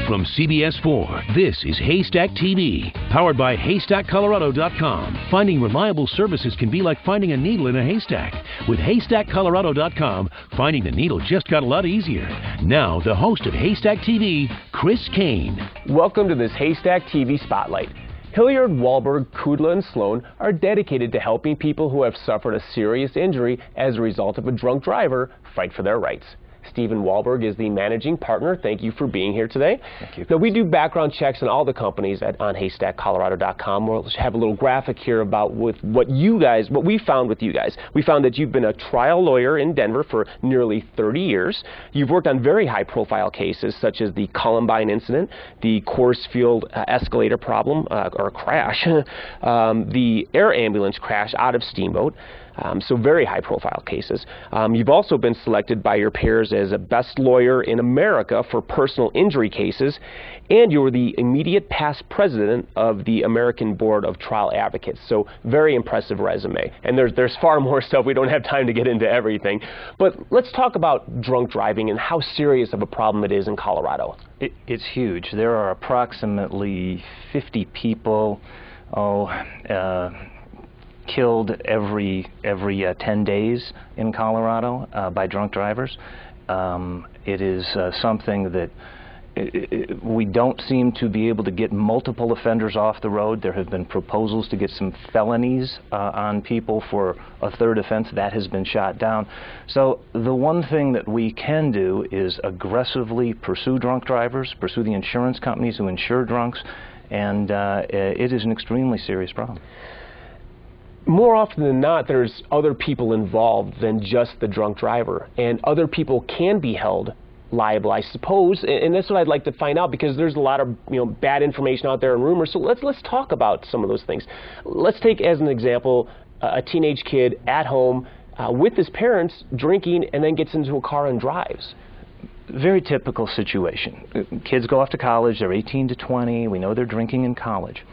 From CBS 4, this is Haystack TV, powered by HaystackColorado.com. Finding reliable services can be like finding a needle in a haystack. With HaystackColorado.com, finding the needle just got a lot easier. Now, the host of Haystack TV, Chris Kane. Welcome to this Haystack TV Spotlight. Hillyard, Wahlberg, Kudla, and Sloane are dedicated to helping people who have suffered a serious injury as a result of a drunk driver fight for their rights. Stephen Wahlberg is the managing partner. Thank you for being here today. Thank you. Now, we do background checks on all the companies on HaystackColorado.com. We'll have a little graphic here about what we found with you guys. We found that you've been a trial lawyer in Denver for nearly 30 years. You've worked on very high-profile cases such as the Columbine incident, the Coors Field escalator problem or crash, the air ambulance crash out of Steamboat. So very high-profile cases. You've also been selected by your peers as a best lawyer in America for personal injury cases, and you were the immediate past president of the American Board of Trial Advocates. So very impressive resume. And there's far more stuff. We don't have time to get into everything. But let's talk about drunk driving and how serious of a problem it is in Colorado. It's huge. There are approximately 50 people killed every 10 days in Colorado by drunk drivers. It is something that we don't seem to be able to get multiple offenders off the road. There have been proposals to get some felonies on people for a third offense. That has been shot down. So the one thing that we can do is aggressively pursue drunk drivers, pursue the insurance companies who insure drunks, and it is an extremely serious problem. More often than not, there's other people involved than just the drunk driver, and other people can be held liable, I suppose, and that's what I'd like to find out, because there's a lot of bad information out there and rumors. So let's talk about some of those things. Let's take as an example a teenage kid at home with his parents drinking and then gets into a car and drives. Very typical situation. Kids go off to college, they're 18 to 20, we know they're drinking in college.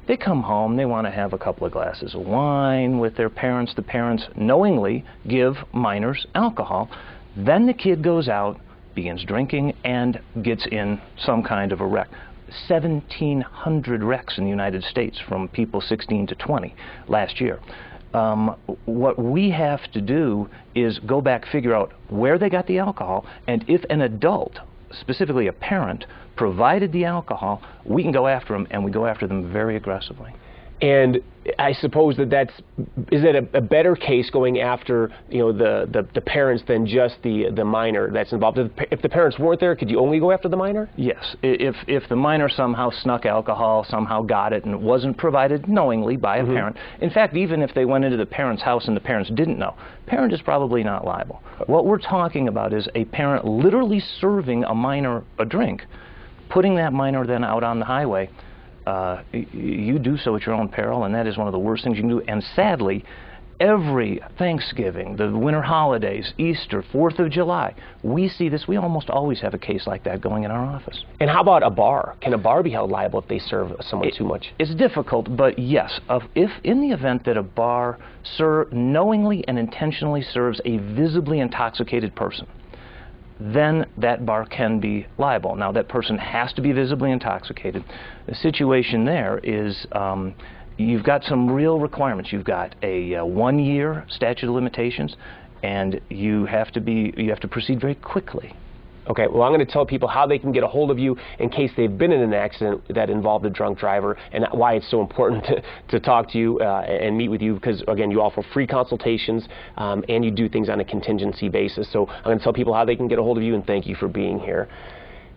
They come home, they want to have a couple of glasses of wine with their parents. The parents knowingly give minors alcohol. Then the kid goes out, begins drinking, and gets in some kind of a wreck. 1,700 wrecks in the United States from people 16 to 20 last year. What we have to do is go back, figure out where they got the alcohol, and if an adult, specifically a parent, provided the alcohol, we can go after them, and we go after them very aggressively. And I suppose is it a better case going after the parents than just the minor that's involved? If the parents weren't there, could you only go after the minor? Yes. If the minor somehow snuck alcohol, somehow got it, and it wasn't provided knowingly by a parent. In fact, even if they went into the parent's house and the parents didn't know, parent is probably not liable. What we're talking about is a parent literally serving a minor a drink, putting that minor then out on the highway. You do so at your own peril, and that is one of the worst things you can do. And sadly, every Thanksgiving, the winter holidays, Easter, 4th of July, we see this. We almost always have a case like that going in our office. And how about a bar? Can a bar be held liable if they serve someone too much? It's difficult, but yes. If in the event that a bar knowingly and intentionally serves a visibly intoxicated person, then that bar can be liable. Now, that person has to be visibly intoxicated. The situation there is you've got some real requirements. You've got a 1-year statute of limitations, and you have to proceed very quickly. Okay, well, I'm going to tell people how they can get a hold of you in case they've been in an accident that involved a drunk driver, and why it's so important to talk to you and meet with you, because, again, you offer free consultations and you do things on a contingency basis. So I'm going to tell people how they can get a hold of you, and thank you for being here.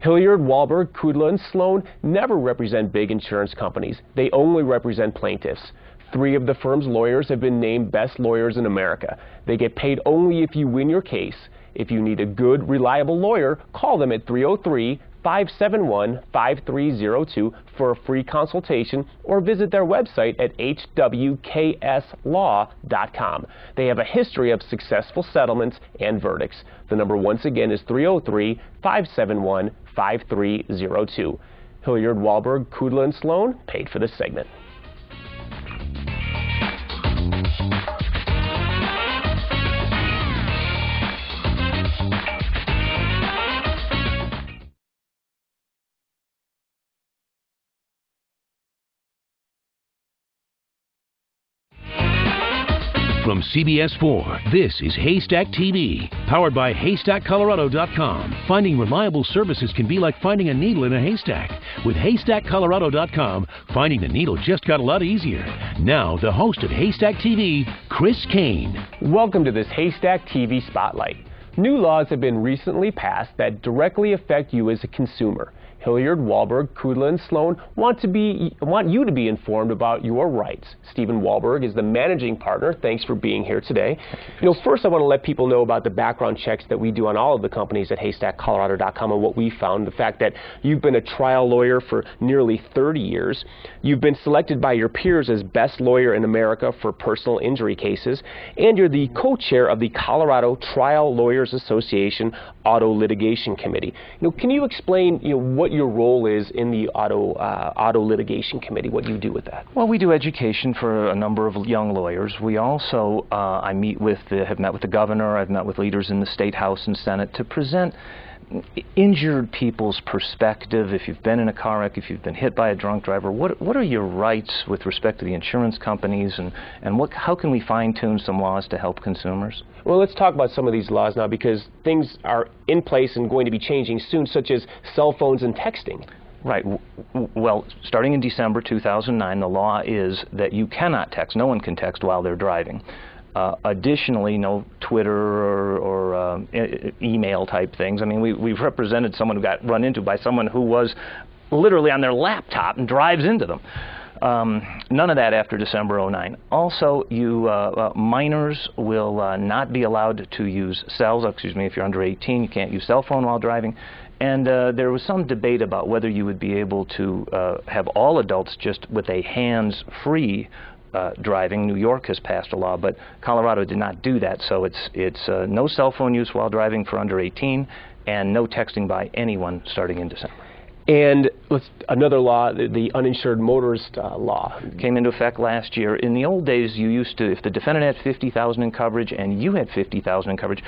Hillyard, Wahlberg, Kudla, and Sloane never represent big insurance companies. They only represent plaintiffs. 3 of the firm's lawyers have been named best lawyers in America. They get paid only if you win your case. If you need a good, reliable lawyer, call them at 303-571-5302 for a free consultation, or visit their website at hwkslaw.com. They have a history of successful settlements and verdicts. The number, once again, is 303-571-5302. Hillyard, Wahlberg, Kudla, and Sloane paid for this segment. From CBS 4, this is Haystack TV, powered by HaystackColorado.com. Finding reliable services can be like finding a needle in a haystack. With HaystackColorado.com, finding the needle just got a lot easier. Now, the host of Haystack TV, Chris Kane. Welcome to this Haystack TV Spotlight. New laws have been recently passed that directly affect you as a consumer. Hillyard, Wahlberg, Kudla, and Sloane want you to be informed about your rights. Stephen Wahlberg is the managing partner. Thanks for being here today. First I want to let people know about the background checks that we do on all of the companies at HaystackColorado.com and what we found. The fact that you've been a trial lawyer for nearly 30 years. You've been selected by your peers as best lawyer in America for personal injury cases. And you're the co-chair of the Colorado Trial Lawyers Association Auto Litigation Committee. Can you explain what your role is in the auto litigation committee, what you do with that? Well, we do education for a number of young lawyers. We also, have met with the governor, I've met with leaders in the State House and Senate to present injured people's perspective. If you've been in a car wreck, if you've been hit by a drunk driver, what are your rights with respect to the insurance companies, and how can we fine-tune some laws to help consumers? Well, let's talk about some of these laws now, because things are in place and going to be changing soon, such as cell phones and texting. Right. Well, starting in December 2009, the law is that you cannot text. No one can text while they're driving. Additionally, no Twitter or email type things. I mean, we've represented someone who got run into by someone who was literally on their laptop and drives into them. None of that after December 2009. Also, minors will not be allowed to use cells. Excuse me, if you're under 18, you can't use cell phone while driving. And there was some debate about whether you would be able to have all adults just with a hands-free driving. New York has passed a law, but Colorado did not do that. So it's no cell phone use while driving for under 18, and no texting by anyone starting in December. And another law, the uninsured motorist law. Came into effect last year. In the old days, you used to, if the defendant had $50,000 in coverage and you had $50,000 in coverage,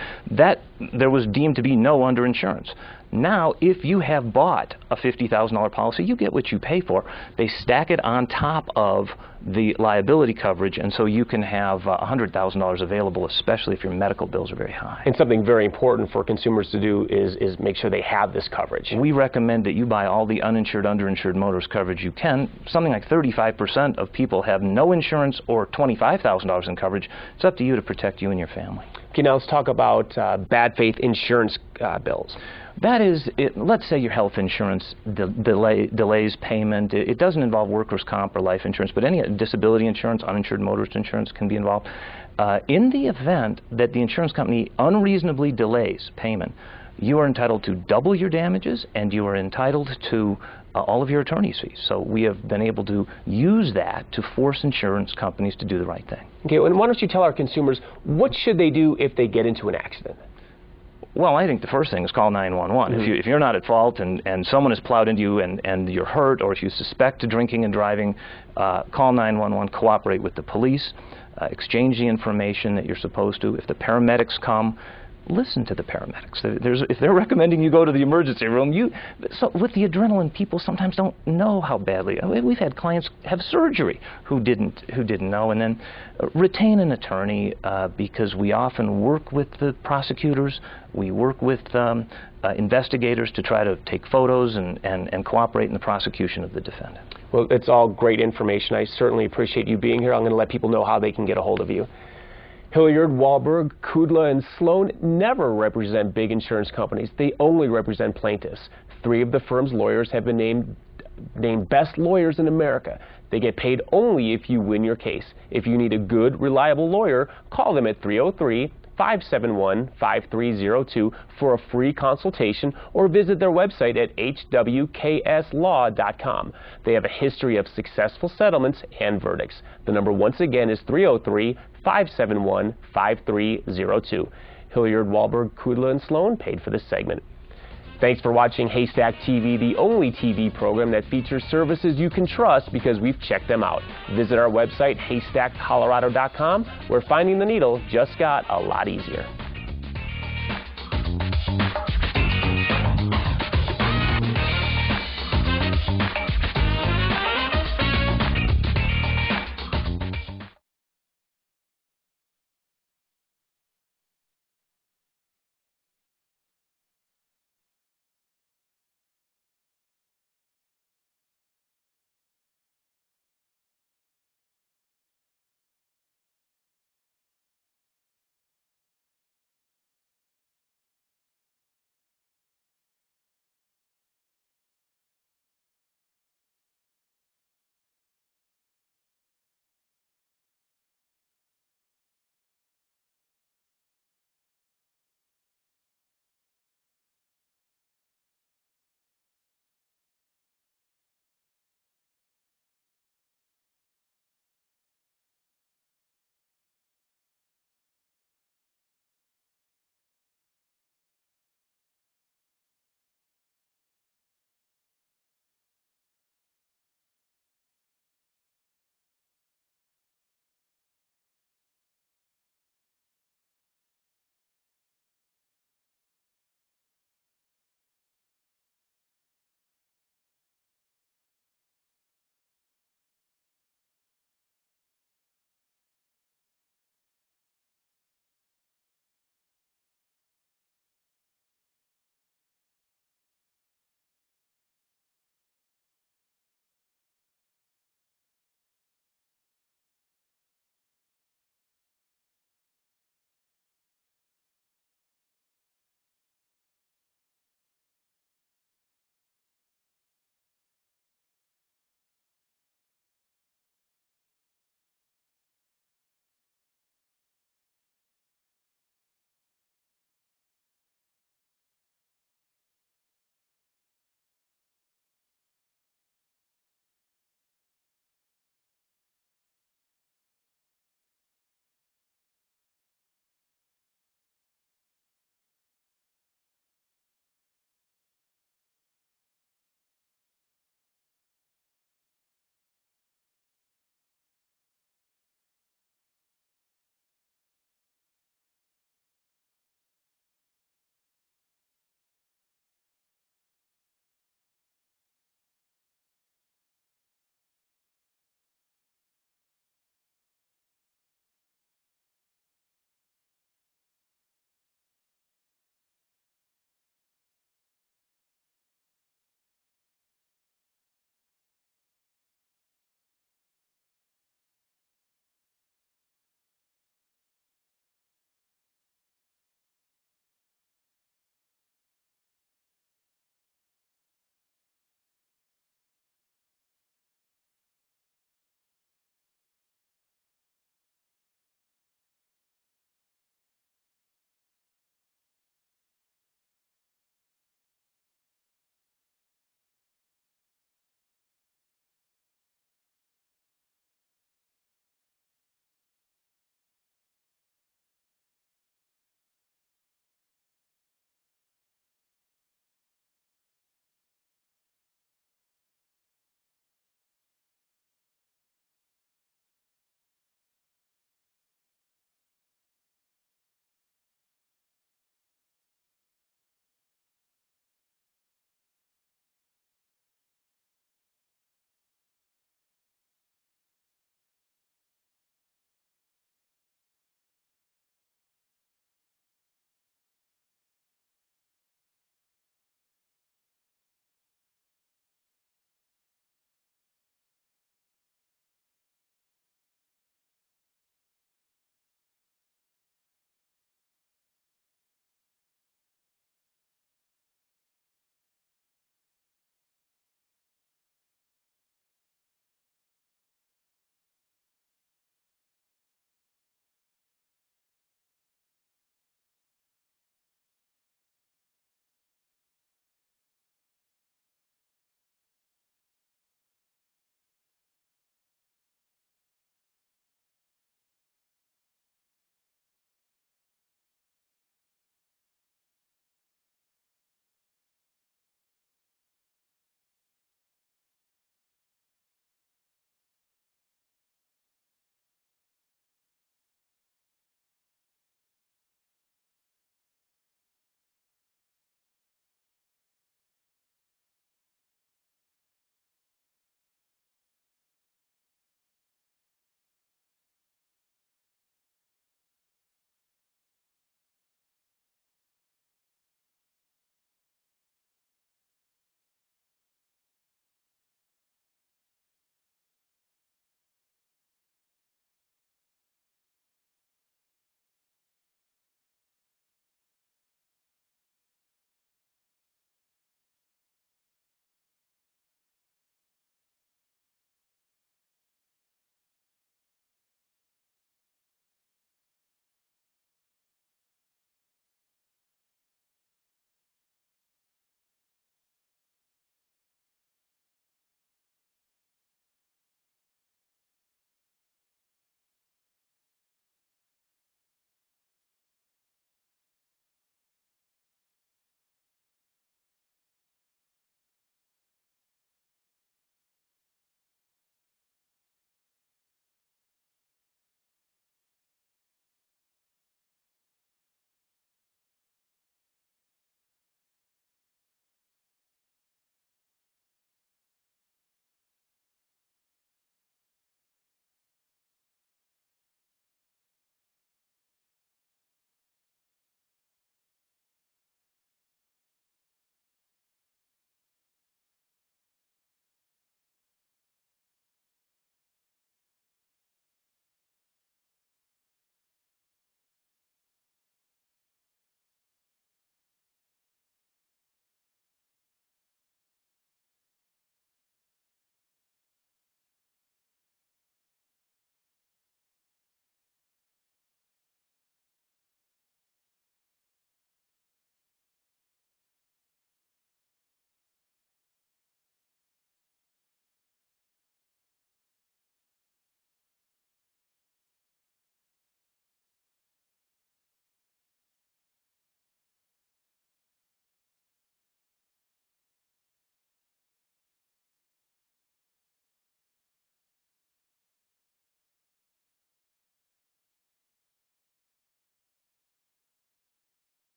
there was deemed to be no underinsurance. Now, if you have bought a $50,000 policy, you get what you pay for. They stack it on top of the liability coverage, and so you can have $100,000 available, especially if your medical bills are very high. And something very important for consumers to do is make sure they have this coverage. We recommend that you buy all the uninsured, underinsured motorist coverage you can. Something like 35% of people have no insurance or $25,000 in coverage. It's up to you to protect you and your family. Okay, now let's talk about bad faith insurance bills. That is, let's say your health insurance delays payment. It doesn't involve workers' comp or life insurance, but any disability insurance, uninsured motorist insurance can be involved. In the event that the insurance company unreasonably delays payment, you are entitled to double your damages, and you are entitled to all of your attorney's fees. So we have been able to use that to force insurance companies to do the right thing. Okay, and why don't you tell our consumers, what should they do if they get into an accident? Well, I think the first thing is call 911. Mm-hmm. If you're not at fault and someone has plowed into you and you're hurt, or if you suspect drinking and driving, call 911, cooperate with the police, exchange the information that you're supposed to. If the paramedics come, listen to the paramedics. If they're recommending you go to the emergency room, so with the adrenaline, people sometimes don't know how badly. We've had clients have surgery who didn't know. And then retain an attorney, because we often work with the prosecutors. We work with investigators to try to take photos and cooperate in the prosecution of the defendant. Well, it's all great information. I certainly appreciate you being here. I'm going to let people know how they can get a hold of you. Hillyard, Wahlberg, Kudla, and Sloane never represent big insurance companies. They only represent plaintiffs. 3 of the firm's lawyers have been named best lawyers in America. They get paid only if you win your case. If you need a good, reliable lawyer, call them at 303-571-5302 for a free consultation, or visit their website at hwkslaw.com. They have a history of successful settlements and verdicts. The number once again is 303-571-5302. Hillyard, Wahlberg, Kudla, and Sloane paid for this segment. Thanks for watching Haystack TV, the only TV program that features services you can trust because we've checked them out. Visit our website, HaystackColorado.com, where finding the needle just got a lot easier.